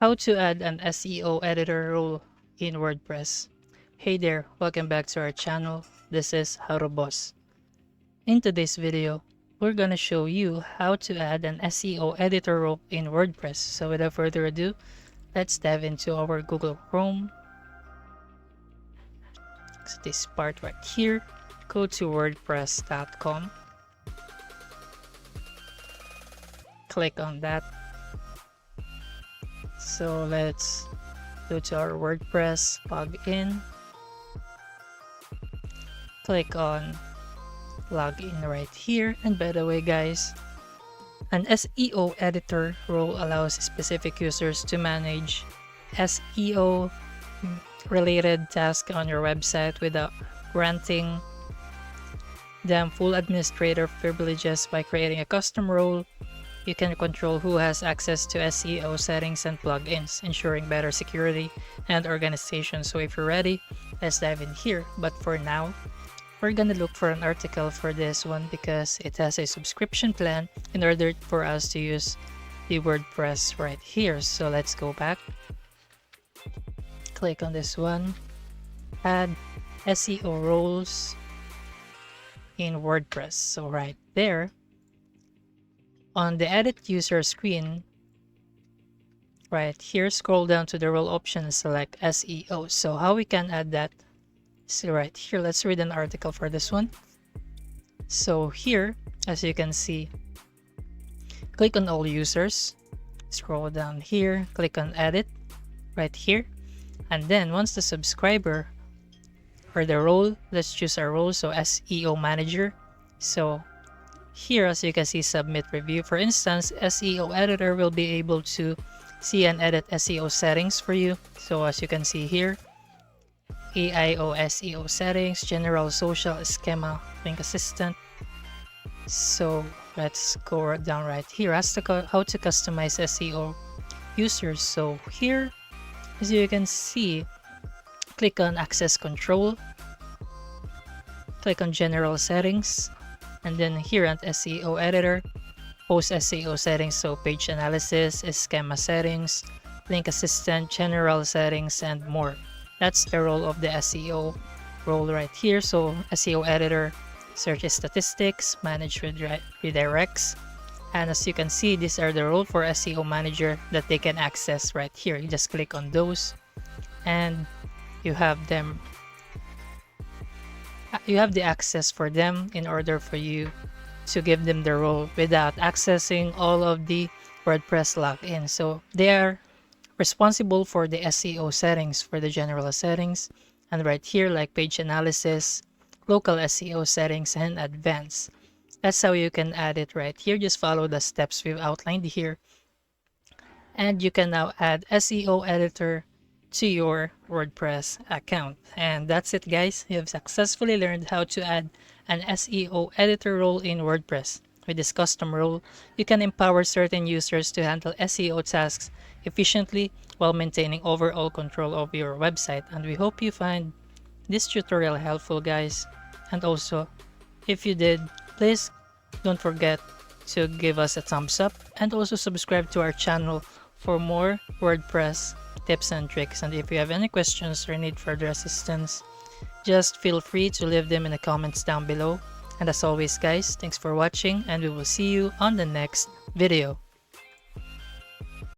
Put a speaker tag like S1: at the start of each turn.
S1: How to add an SEO editor role in WordPress. Hey there, welcome back to our channel. This is How to Boss. In today's video, we're gonna show you how to add an SEO editor role in WordPress. So without further ado, let's dive into our Google Chrome. So this part right here, go to wordpress.com. Click on that. So let's go to our WordPress plugin. Click on login right here. And by the way, guys, an SEO editor role allows specific users to manage SEO related tasks on your website without granting them full administrator privileges. By creating a custom role, you can control who has access to SEO settings and plugins, ensuring better security and organization. So if you're ready, let's dive in here. But for now, we're gonna look for an article for this one because it has a subscription plan in order for us to use the WordPress right here. So let's go back. Click on this one. Add SEO roles in WordPress. So right there, on the edit user screen, right here, scroll down to the role option and select SEO. So how we can add that? So right here, let's read an article for this one. So here, as you can see, click on all users, scroll down here, click on edit right here, and then once the subscriber or the role, let's choose our role, so SEO manager. So here, as you can see, submit review. For instance, SEO editor will be able to see and edit SEO settings for you. So as you can see here, AIO SEO settings, general social schema, link assistant. So let's go down right here as to how to customize SEO users. So here, as you can see, click on access control, click on general settings, and then here at SEO editor, post SEO settings, so page analysis, schema settings, link assistant, general settings, and more. That's the role of the SEO role right here. So SEO editor, search statistics, manage redirects, and as you can see, these are the role for SEO manager that they can access right here. You just click on those and you have them. You have the access for them in order for you to give them the role without accessing all of the WordPress login. So they are responsible for the SEO settings, for the general settings, and right here, like page analysis, local SEO settings, and advanced. That's how you can add it right here. Just follow the steps we've outlined here, and you can now add SEO editor to your WordPress account. And that's it, guys. You have successfully learned how to add an SEO editor role in WordPress. With this custom role, you can empower certain users to handle SEO tasks efficiently while maintaining overall control of your website. And we hope you find this tutorial helpful, guys. And also, if you did, please don't forget to give us a thumbs up and also subscribe to our channel for more WordPress tips and tricks. And if you have any questions or need further assistance, just feel free to leave them in the comments down below. And as always, guys, thanks for watching, and we will see you on the next video.